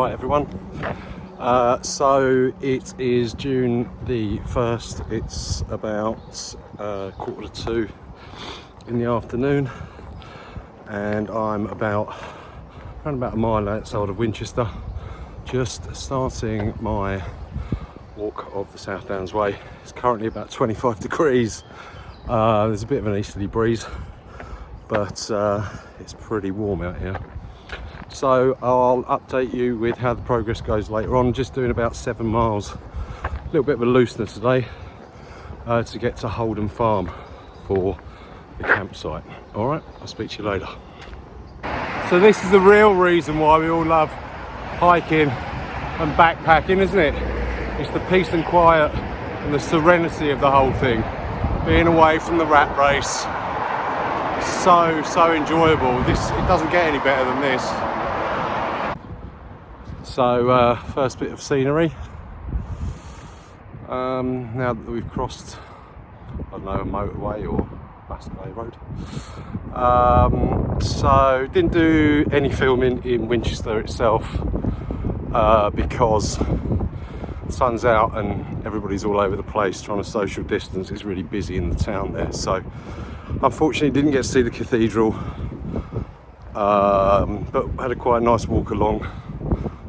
Right everyone, so it is June the 1st, it's about 1:45 in the afternoon, and I'm around about a mile outside of Winchester, just starting my walk of the South Downs Way. It's currently about 25 degrees, there's a bit of an easterly breeze, but it's pretty warm out here. So I'll update you with how the progress goes later on. Just doing about 7 miles, a little bit of a loosener today, to get to Holden Farm for the campsite. All right, I'll speak to you later. So this is the real reason why we all love hiking and backpacking, isn't it? It's the peace and quiet and the serenity of the whole thing. Being away from the rat race. So enjoyable. It doesn't get any better than this. So first bit of scenery. Now that we've crossed, I don't know, a motorway or Masquerade Road. So didn't do any filming in Winchester itself because the sun's out and everybody's all over the place trying to social distance. It's really busy in the town there. So unfortunately didn't get to see the cathedral, but had a quite nice walk along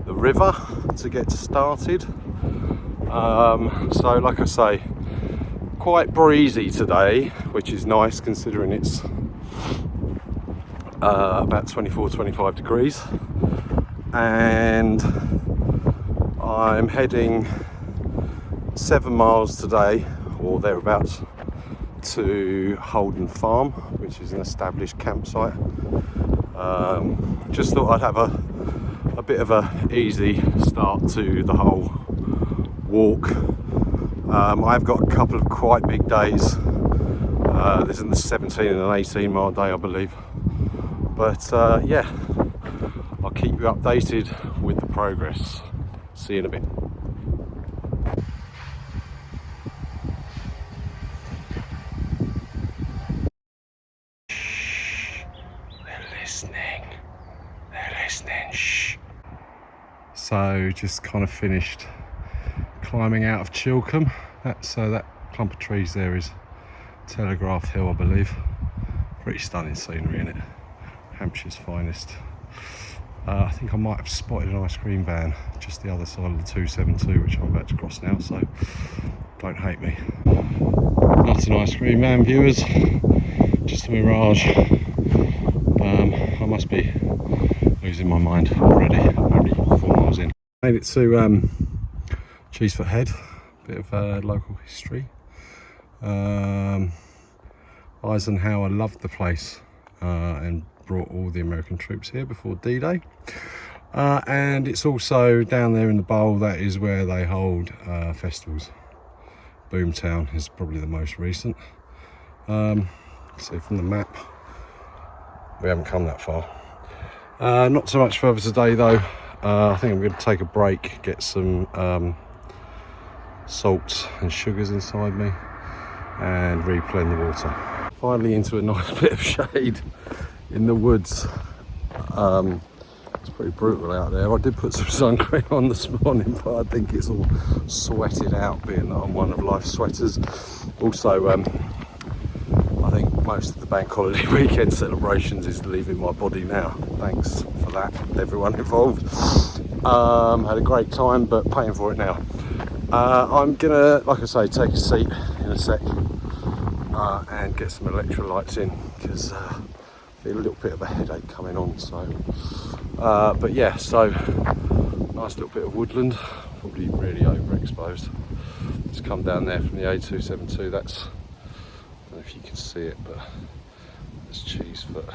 the river to get started. So like I say, quite breezy today, which is nice considering it's about 24-25 degrees, and I'm heading 7 miles today or thereabouts to Holden Farm, which is an established campsite. Just thought I'd have a bit of a easy start to the whole walk. I've got a couple of quite big days. This is the 17 and an 18 mile day, I believe. But yeah, I'll keep you updated with the progress. See you in a bit. They're listening, shh. So just kind of finished climbing out of Chilcombe. That clump of trees there is Telegraph Hill, I believe. Pretty stunning scenery in it. Hampshire's finest. I think I might have spotted an ice cream van just the other side of the 272, which I'm about to cross now, so don't hate me. Not an ice cream van, viewers, just a mirage. I must be losing my mind already. Only 4 miles in. Made it to Cheesefoot Head, bit of local history. Eisenhower loved the place and brought all the American troops here before D-Day. And it's also down there in the bowl, that is where they hold festivals. Boomtown is probably the most recent. See from the map, we haven't come that far. Not so much further today though. I think I'm going to take a break, get some salts and sugars inside me and replenish the water. Finally into a nice bit of shade in the woods. It's pretty brutal out there. I did put some sun cream on this morning, but I think it's all sweated out, being that I'm one of life's sweaters. Also, I think most of the bank holiday weekend celebrations is leaving my body now. Thanks for that, everyone involved. Had a great time, but paying for it now. I'm gonna, like I say, take a seat in a sec and get some electrolytes in, because I feel a little bit of a headache coming on. So, but yeah, so nice little bit of woodland, probably really overexposed. Just come down there from the A272. That's, I don't know if you can see it, but that's Cheesefoot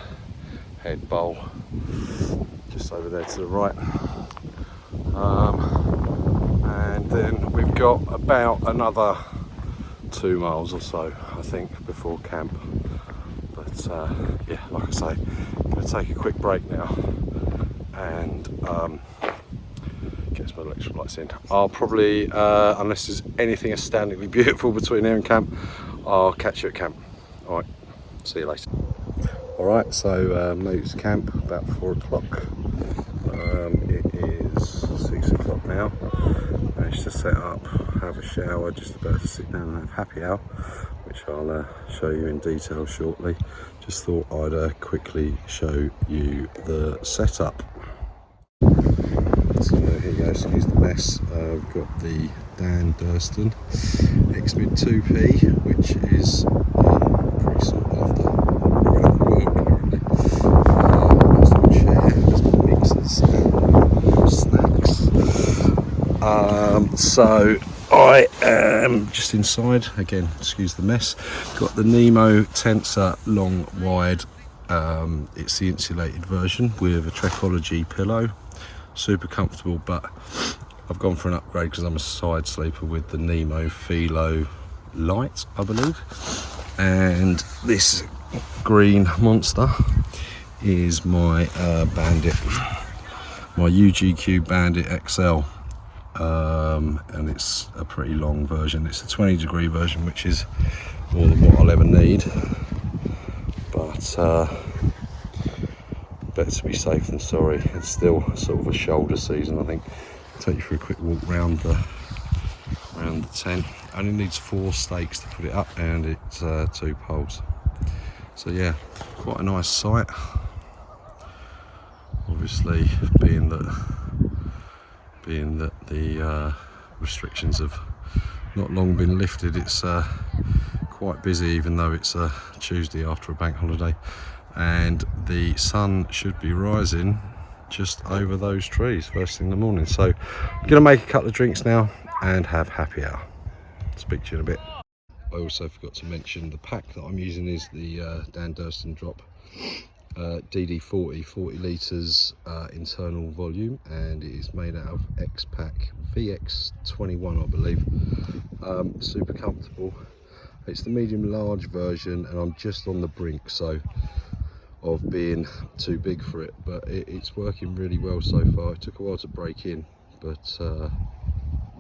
Head Bowl, just over there to the right. And then we've got about another 2 miles or so, I think, before camp. But yeah, like I say, I'm going to take a quick break now and get some electrolytes in. I'll probably, unless there's anything astoundingly beautiful between here and camp, I'll catch you at camp. All right, see you later. All right, so made it to camp about 4 o'clock. It is It's 6 o'clock now. Managed to set up, have a shower, just about to sit down and have happy hour, which I'll show you in detail shortly. Just thought I'd quickly show you the setup. So here you go, excuse the mess. I've got the Dan Durston X-Mid 2P, which is pretty sought after around the world currently. Nice little chair, there's got mixers and snacks. So I am just inside, again, excuse the mess. Got the Nemo Tensor long wide. It's the insulated version with a Trekology pillow. Super comfortable, but I've gone for an upgrade because I'm a side sleeper with the Nemo Philo Light, I believe. And this green monster is my Bandit, my UGQ Bandit XL. And it's a pretty long version. It's a 20-degree version, which is more than what I'll ever need. But better to be safe than sorry. It's still sort of a shoulder season, I think. I'll take you for a quick walk round the tent. Only needs 4 stakes to put it up, and it's 2 poles. So yeah, quite a nice site. Obviously, being that the restrictions have not long been lifted, it's quite busy, even though it's a Tuesday after a bank holiday. And the sun should be rising just over those trees first thing in the morning. So I'm going to make a couple of drinks now and have happy hour. Speak to you in a bit. I also forgot to mention the pack that I'm using is the Dan Durston Drop DD40, 40 litres internal volume, and it is made out of X-Pack VX21, I believe. Super comfortable. It's the medium large version, and I'm just on the brink of being too big for it, but it's working really well so far. It took a while to break in, but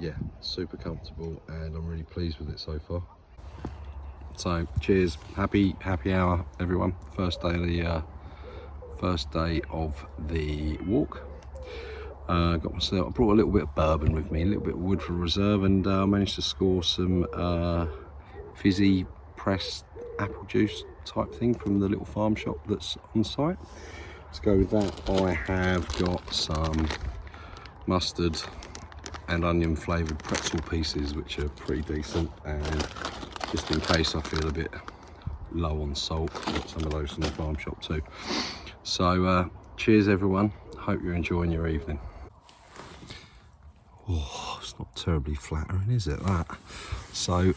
yeah, super comfortable, and I'm really pleased with it so far. So cheers, happy hour everyone. First day of the walk. I brought a little bit of bourbon with me, a little bit of wood for reserve, and managed to score some fizzy pressed apple juice type thing from the little farm shop that's on site. To go with that, I have got some mustard and onion flavoured pretzel pieces, which are pretty decent, and just in case I feel a bit low on salt, I've got some of those from the farm shop too. So cheers everyone, hope you're enjoying your evening. Oh, it's not terribly flattering, is it, that? So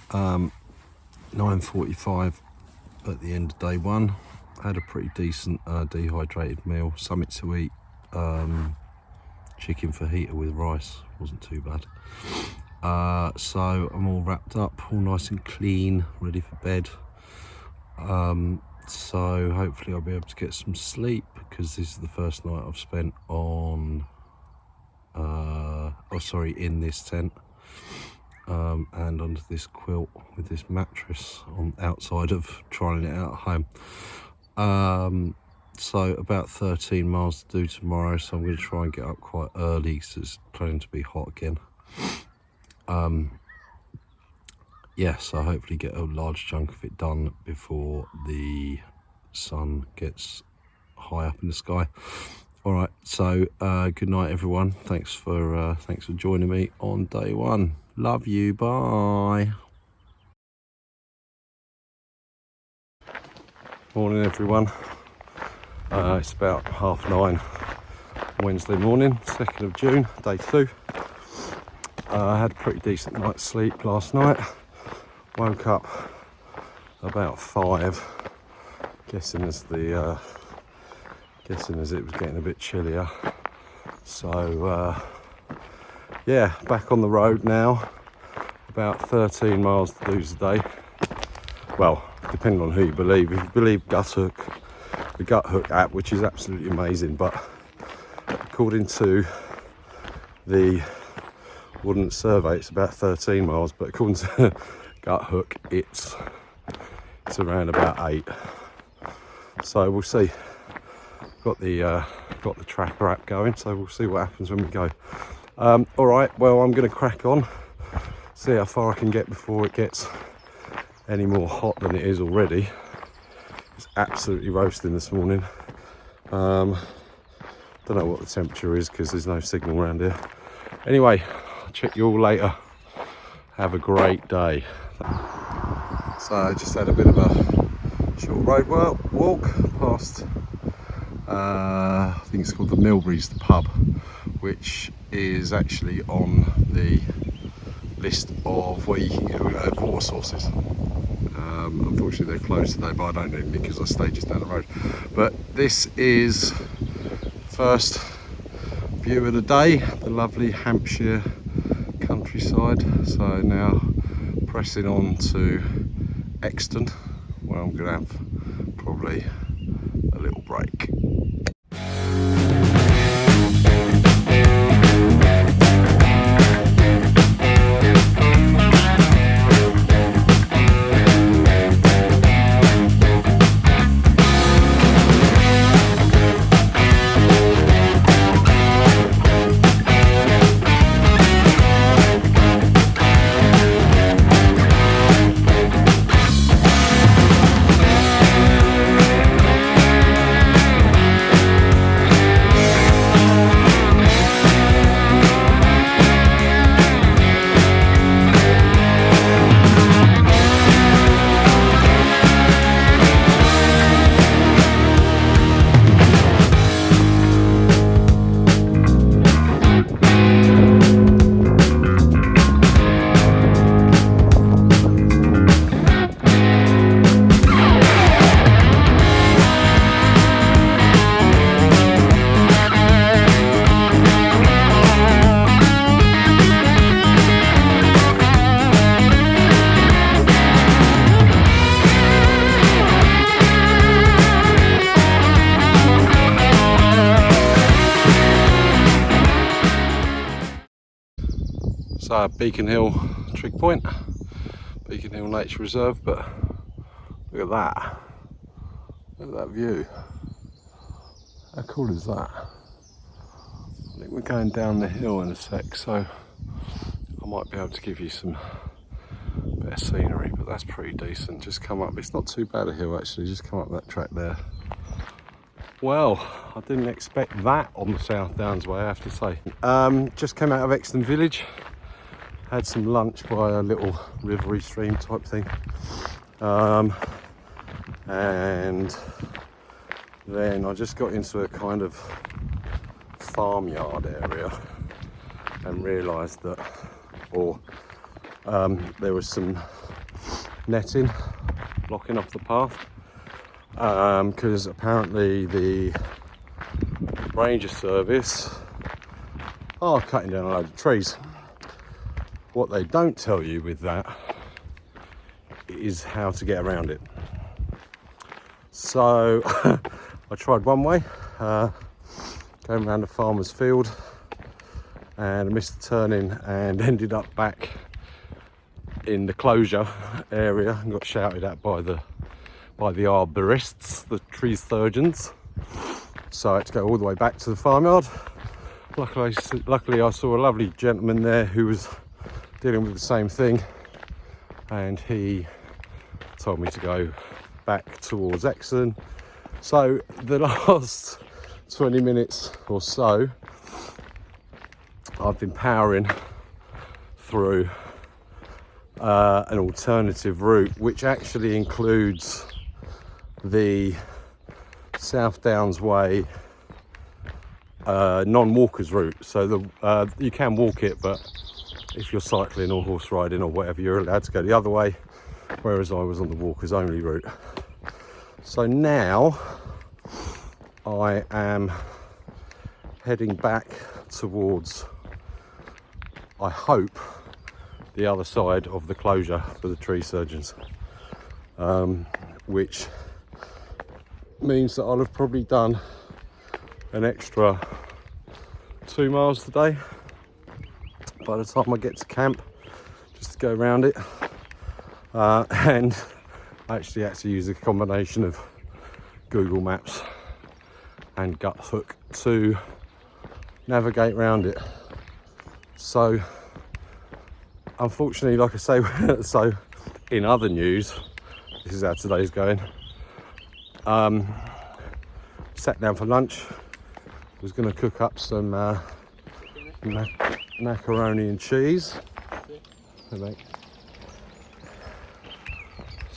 9:45 at the end of day one. Had a pretty decent dehydrated meal, something to eat, chicken fajita with rice, wasn't too bad. So I'm all wrapped up, all nice and clean, ready for bed. So hopefully I'll be able to get some sleep, because this is the first night I've spent on in this tent, and under this quilt with this mattress on outside of trying it out at home. So about 13 miles to do tomorrow, so I'm going to try and get up quite early because it's planning to be hot again. Yeah, so hopefully get a large chunk of it done before the sun gets high up in the sky. All right, so good night everyone. Thanks for joining me on day one. Love you, bye. Morning everyone. It's about 9:30 Wednesday morning, 2nd of June, day 2. I had a pretty decent night's sleep last night. Woke up about 5, guessing as it was getting a bit chillier. So yeah, back on the road now. About 13 miles to do today. Well, depending on who you believe. If you believe Guthook, the Guthook app, which is absolutely amazing, but according to the Ordnance survey, it's about 13 miles, but according to Guthook, it's around about 8. So we'll see. got the tracker app going, so we'll see what happens when we go. All right, well, I'm going to crack on, see how far I can get before it gets any more hot than it is already. It's absolutely roasting this morning. Don't know what the temperature is because there's no signal around here. Anyway, I'll check you all later. Have a great day. So I just had a bit of a short road walk past, I think it's called the Milburys, the pub, which is actually on the list of where you can get water sources. Unfortunately they're closed today, but I don't need them because I stay just down the road. But this is first view of the day, the lovely Hampshire countryside. So now pressing on to Exton, where I'm going to have probably a little break. So Beacon Hill Trig Point, Beacon Hill Nature Reserve, but look at that. Look at that view. How cool is that? I think we're going down the hill in a sec, so I might be able to give you some better scenery, but that's pretty decent. Just come up, it's not too bad a hill actually, just come up that track there. Well, I didn't expect that on the South Downs way, I have to say. Just came out of Exton Village. Had some lunch by a little rivery stream type thing, and then I just got into a kind of farmyard area and realised that, there was some netting blocking off the path, because apparently the Ranger Service are cutting down a load of trees. What they don't tell you with that is how to get around it. So I tried one way, going around a farmer's field, and I missed the turning and ended up back in the closure area and got shouted at by the arborists, the tree surgeons. So I had to go all the way back to the farmyard. Luckily I saw a lovely gentleman there who was dealing with the same thing, and he told me to go back towards Exton. So the last 20 minutes or so I've been powering through an alternative route, which actually includes the South Downs Way non-walkers route. So you can walk it, but if you're cycling or horse riding or whatever, you're allowed to go the other way, whereas I was on the walkers only route. So now I am heading back towards, I hope, the other side of the closure for the tree surgeons, which means that I'll have probably done an extra 2 miles today by the time I get to camp, just to go around it. And I actually had to use a combination of Google Maps and Guthook to navigate around it. So unfortunately, like I say, so in other news, this is how today's going. Sat down for lunch, was going to cook up some macaroni and cheese.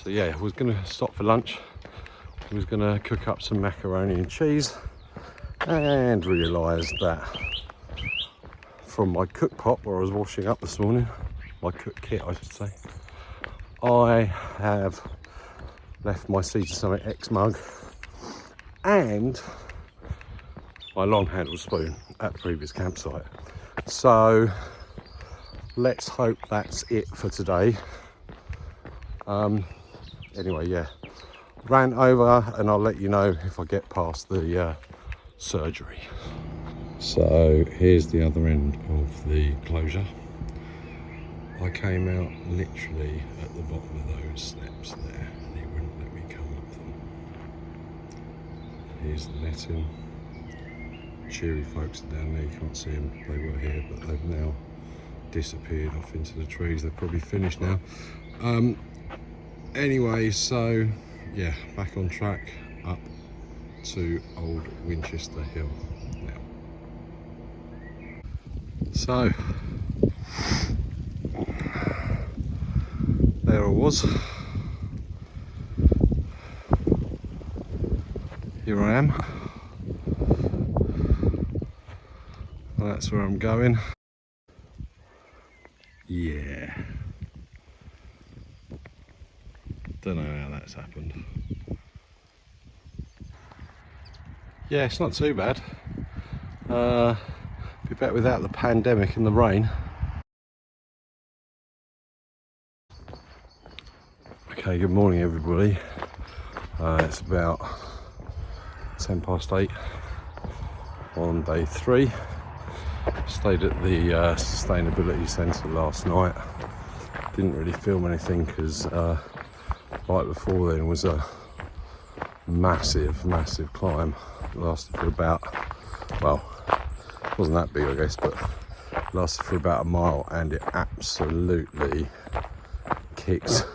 So yeah, I was going to stop for lunch. I was going to cook up some macaroni and cheese, and realised that from my cook pot where I was washing up this morning, my cook kit I should say, I have left my Sea to Summit X mug and my long handled spoon at the previous campsite. So let's hope that's it for today. Anyway, yeah, ran over and I'll let you know if I get past the surgery. So here's the other end of the closure. I came out literally at the bottom of those steps there and he wouldn't let me come up them. Here's the netting. Cheery folks are down there, you can't see them, they were here but they've now disappeared off into the trees. They're probably finished now. Anyway, so yeah, back on track up to Old Winchester Hill now. So there I was. Here I am. That's where I'm going. Yeah. Don't know how that's happened. Yeah, it's not too bad. Be better without the pandemic and the rain. Okay, good morning everybody. It's about 8:10 on day 3. Stayed at the Sustainability Centre last night. Didn't really film anything because right before then was a massive climb. It lasted for about, well, it wasn't that big I guess, but it lasted for about a mile and it absolutely kicked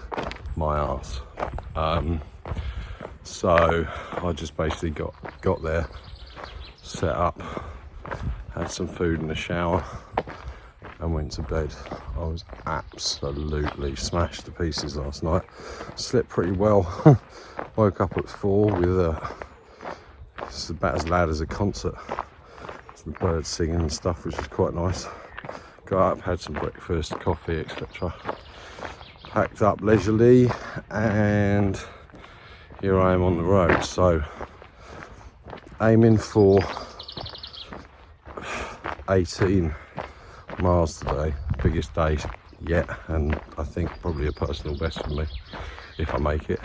my ass. So I just basically got there, set up, had some food and a shower and went to bed. I was absolutely smashed to pieces last night. Slept pretty well. Woke up at 4 with it's about as loud as a concert. Some birds singing and stuff, which was quite nice. Got up, had some breakfast, coffee, etc. Packed up leisurely and here I am on the road. So aiming for 18 miles today, biggest day yet, and I think probably a personal best for me if I make it.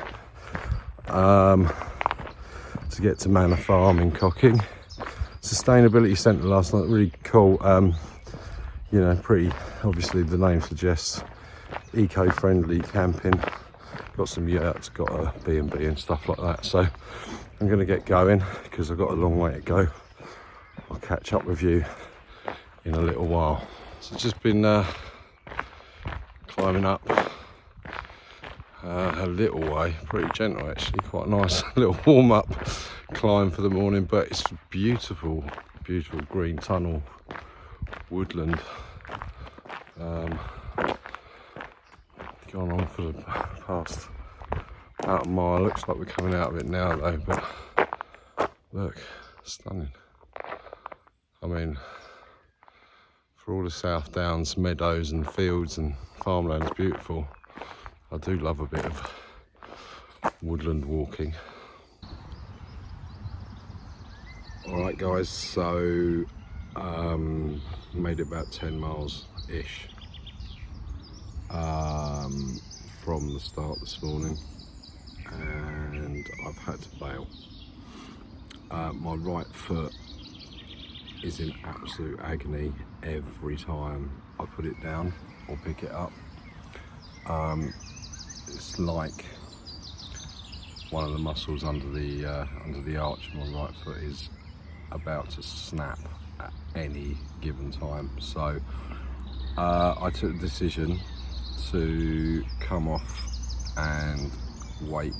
To get to Manor Farm in Cocking. Sustainability Centre last night, really cool. You know, pretty obviously the name suggests eco-friendly camping. Got some yurts, got a B&B and stuff like that. So I'm going to get going because I've got a long way to go. I'll catch up with you in a little while. So just been climbing up a little way, pretty gentle actually, quite nice. A little warm-up climb for the morning, but it's beautiful green tunnel woodland. Gone on for the past about a mile. Looks like we're coming out of it now though, but look, stunning. I mean, for all the South Downs meadows and fields and farmlands beautiful, I do love a bit of woodland walking. Alright guys, so made it about 10 miles ish from the start this morning and I've had to bail. My right foot is in absolute agony every time I put it down or pick it up. It's like one of the muscles under the arch of my right foot is about to snap at any given time. So I took the decision to come off and wait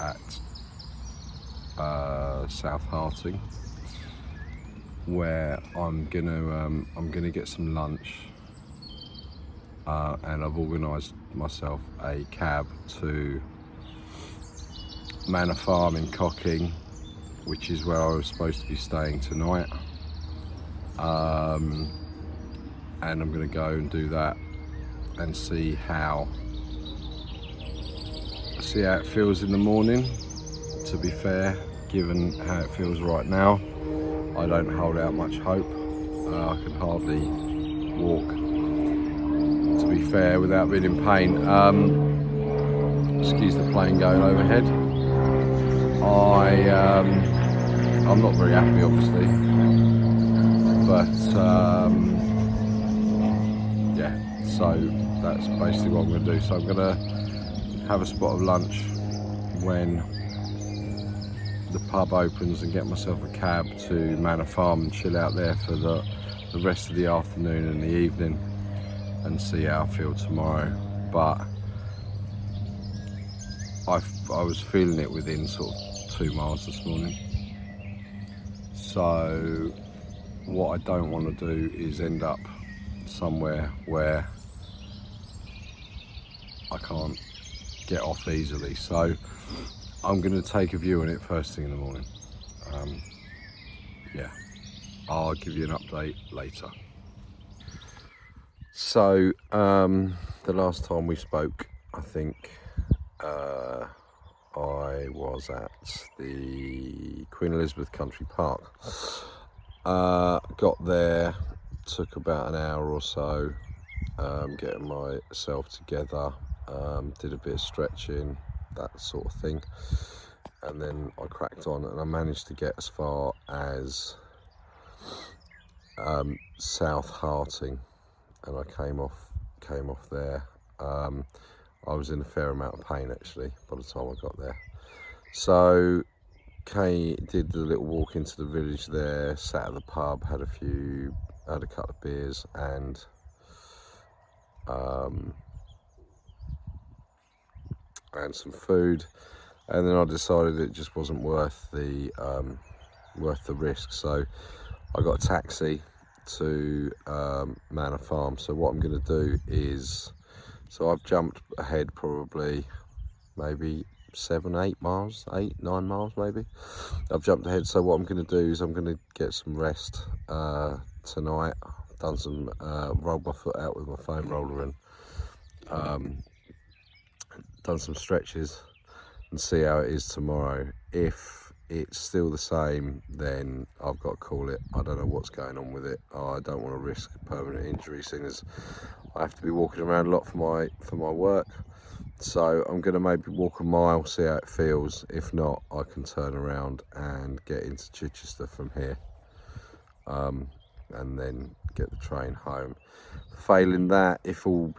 at South Harting, where I'm gonna get some lunch, and I've organised myself a cab to Manor Farm in Cocking, which is where I was supposed to be staying tonight, and I'm gonna go and do that and see how it feels in the morning. To be fair, given how it feels right now, I don't hold out much hope. I can hardly walk, to be fair, without being in pain. Excuse the plane going overhead. I'm not very happy, obviously, but yeah, so that's basically what I'm going to do. So I'm going to have a spot of lunch when the pub opens and get myself a cab to Manor Farm and chill out there for the rest of the afternoon and the evening, and see how I feel tomorrow. But I was feeling it within sort of 2 miles this morning. So what I don't want to do is end up somewhere where I can't get off easily. So I'm going to take a view on it first thing in the morning. Yeah, I'll give you an update later. So the last time we spoke, I think I was at the Queen Elizabeth Country Park. Got there, took about an hour or so, getting myself together, did a bit of stretching, that sort of thing, and then I cracked on, and I managed to get as far as South Harting, and I came off there. I was in a fair amount of pain actually by the time I got there. So did the little walk into the village there, sat at the pub, had a couple of beers and some food, and then I decided it just wasn't worth the risk. So I got a taxi to Manor Farm. So what I'm going to do is, so I've jumped ahead probably maybe 9 miles maybe. I've jumped ahead. So what I'm going to do is I'm going to get some rest tonight. Done some rolled my foot out with my foam roller and done some stretches, and see how it is tomorrow. If it's still the same, then I've got to call it. I don't know what's going on with it. I don't want to risk permanent injury, seeing as I have to be walking around a lot for my work. So I'm going to maybe walk a mile, see how it feels. If not, I can turn around and get into Chichester from here, and then get the train home. Failing that, if all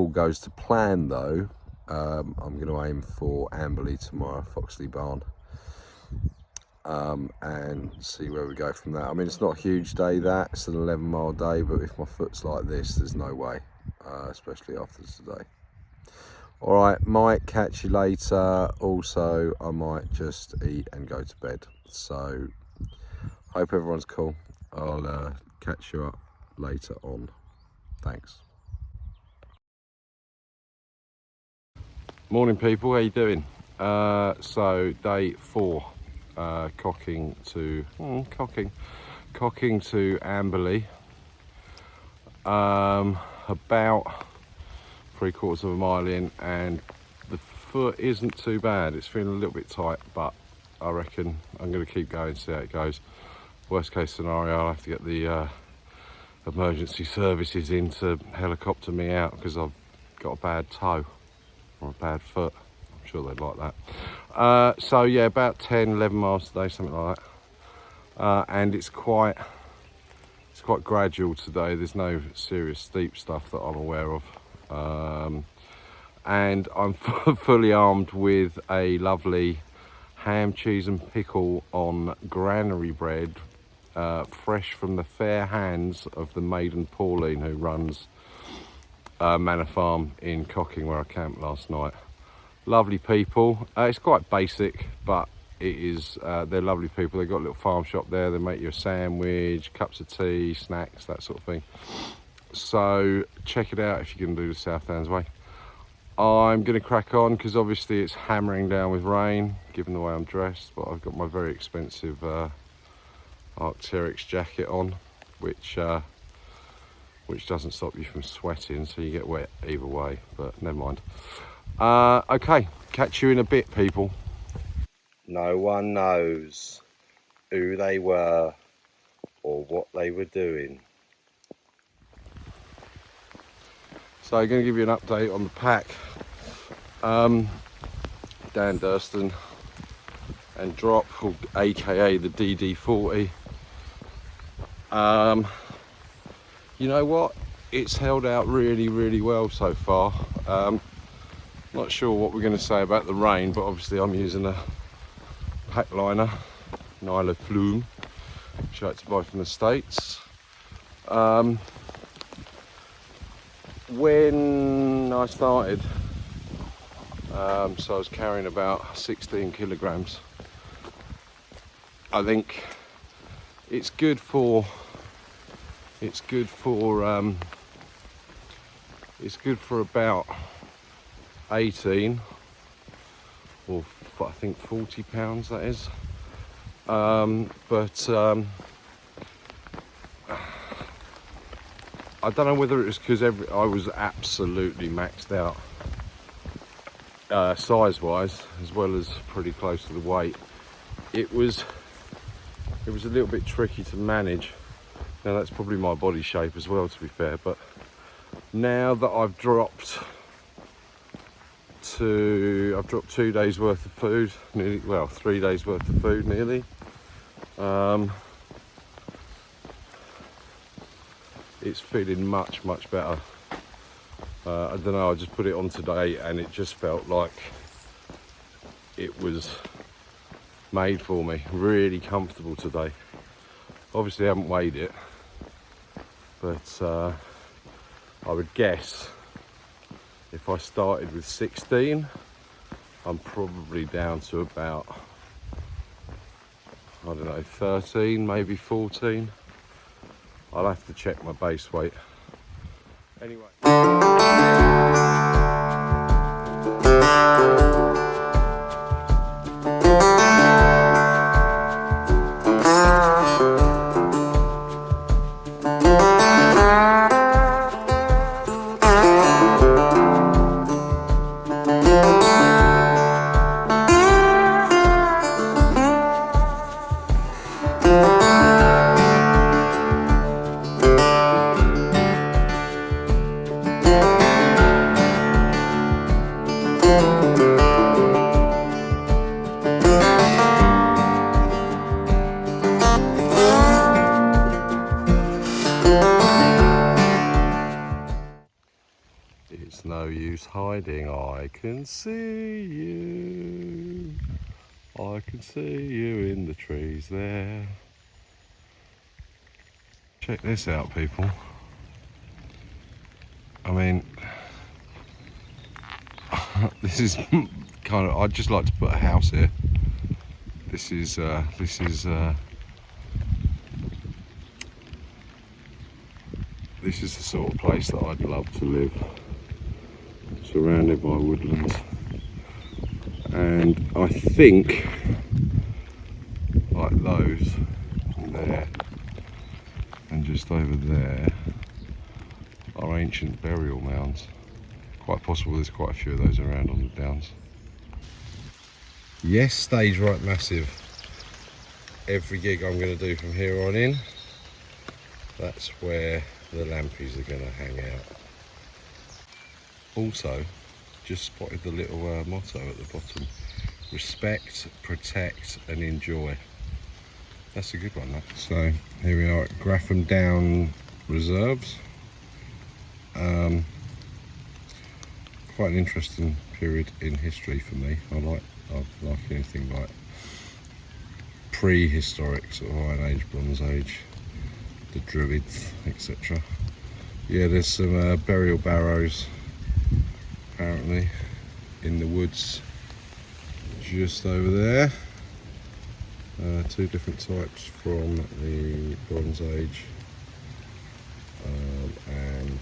goes to plan though, I'm going to aim for Amberley tomorrow, Foxley Barn, and see where we go from that. I mean, it's not a huge day, it's an 11-mile day, but if my foot's like this, there's no way, especially after today. All right, might catch you later. Also, I might just eat and go to bed. So hope everyone's cool. I'll catch you up later on. Thanks. Morning people, how you doing? So day 4, cocking to Amberley, about 3/4 of a mile in, and the foot isn't too bad. It's feeling a little bit tight, but I reckon I'm going to keep going, see how it goes. Worst case scenario, I'll have to get the emergency services in to helicopter me out because I've got a bad toe or a bad foot. I'm sure they'd like that. So yeah, about 10-11 miles today, something like that, and it's quite gradual today. There's no serious steep stuff that I'm aware of, and I'm fully armed with a lovely ham, cheese and pickle on granary bread fresh from the fair hands of the maiden Pauline, who runs Manor Farm in Cocking, where I camped last night. Lovely people. It's quite basic, but it is. They're lovely people. They've got a little farm shop there. They make you a sandwich, cups of tea, snacks, that sort of thing. So check it out if you're going to do the South Downs way. I'm going to crack on because obviously it's hammering down with rain, given the way I'm dressed. But I've got my very expensive Arc'teryx jacket on, which doesn't stop you from sweating, so you get wet either way. But never mind. Okay, catch you in a bit, people. No one knows who they were or what they were doing. So I'm going to give you an update on the pack. Dan Durston and Drop, aka the DD40. You know what? It's held out really, really well so far. Not sure what we're going to say about the rain, but obviously I'm using a pack liner, Nyla Flume, which I like to buy from the States. When I started, so I was carrying about 16 kilograms. I think it's good for about 18 or I think 40 pounds, that is. But I don't know whether it was because I was absolutely maxed out size wise, as well as pretty close to the weight. It was a little bit tricky to manage. Now that's probably my body shape as well, to be fair, but now that I've dropped 2 days worth of food, nearly, well, 3 days worth of food nearly. It's feeling much better. I don't know, I just put it on today and it just felt like it was made for me. Really comfortable today. Obviously I haven't weighed it, but I would guess if I started with 16, I'm probably down to about, I don't know, 13, maybe 14. I'll have to check my base weight. Anyway. It's no use hiding, I can see you. I can see you in the trees there. Check this out, people. I mean, this is kind of, I'd just like to put a house here. This is the sort of place that I'd love to live. Surrounded by woodlands, and I think like those there and just over there are ancient burial mounds. Quite possible there's quite a few of those around on the downs. Yes, stage right massive. Every gig I'm going to do from here on in, that's where the lampies are going to hang out. Also, just spotted the little motto at the bottom: respect, protect and enjoy. That's a good one, that. So here we are at Graffham Down Reserves. Quite an interesting period in history for me. I like anything like prehistoric sort of Iron Age, Bronze Age, the Druids, etc. Yeah, there's some burial barrows apparently in the woods just over there. Two different types from the Bronze Age, and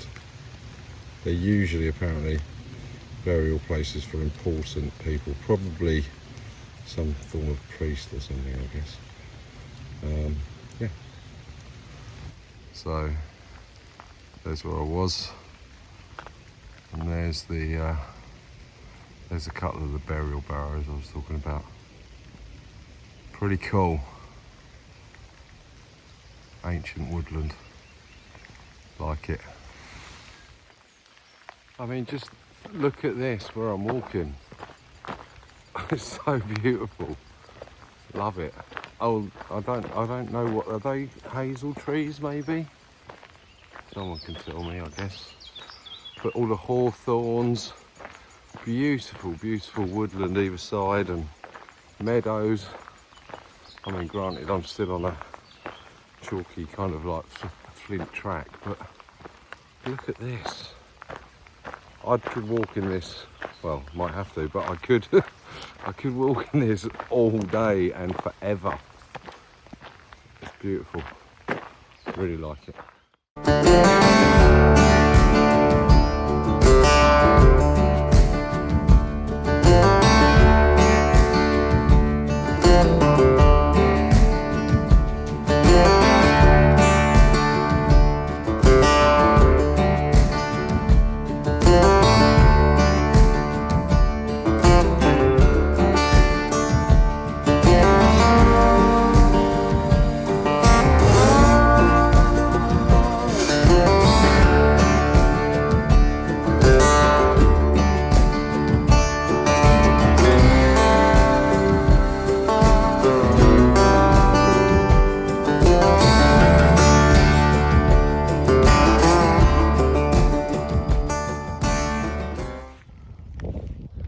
they're usually apparently burial places for important people, probably some form of priest or something, I guess. Yeah, so there's where I was, and there's a couple of the burial barrows I was talking about. Pretty cool. Ancient woodland, like it. I mean, just look at this where I'm walking. It's so beautiful. Love it. Oh, I don't know what are they, hazel trees maybe? Someone can tell me, I guess. But all the hawthorns, beautiful, beautiful woodland either side, and meadows. I mean, granted, I'm still on a chalky kind of like flint track, but look at this. I could walk in this, well, might have to, but I could I could walk in this all day and forever. It's beautiful. Really like it.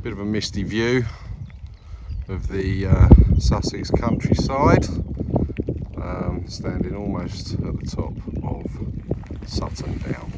Bit of a misty view of the Sussex countryside, standing almost at the top of Sutton Down.